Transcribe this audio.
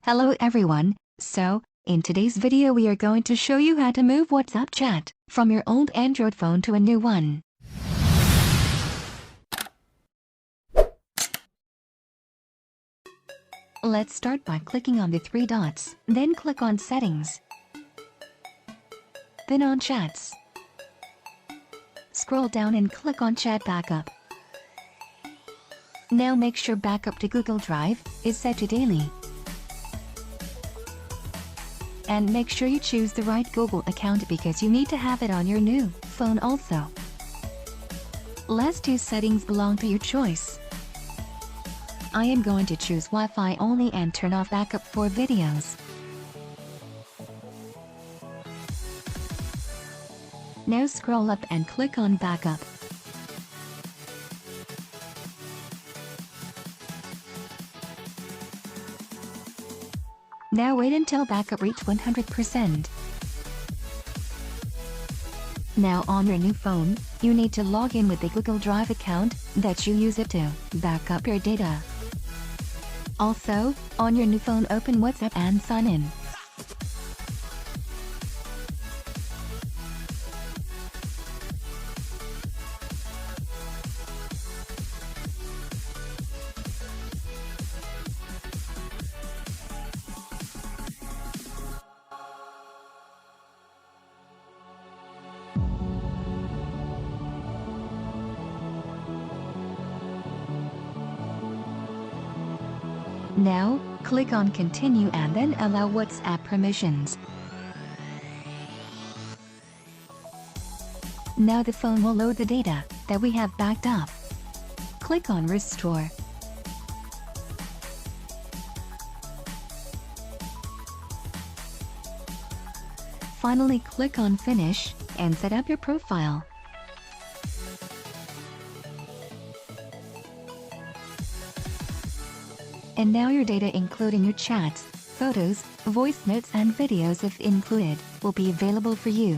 Hello everyone, so, in today's video we are going to show you how to move WhatsApp chat from your old Android phone to a new one. Let's start by clicking on the three dots, then click on Settings. Then on Chats. Scroll down and click on Chat Backup. Now make sure backup to Google Drive is set to daily. And make sure you choose the right Google account because you need to have it on your new phone also. Last two settings belong to your choice. I am going to choose Wi-Fi only and turn off backup for videos. Now scroll up and click on Backup. Now wait until backup reach 100%. Now on your new phone, you need to log in with the Google Drive account that you use it to back up your data. Also, on your new phone open WhatsApp and sign in. Now, click on Continue and then allow WhatsApp permissions. Now the phone will load the data that we have backed up. Click on Restore. Finally click on Finish and set up your profile. And now your data including your chats, photos, voice notes and videos if included, will be available for you.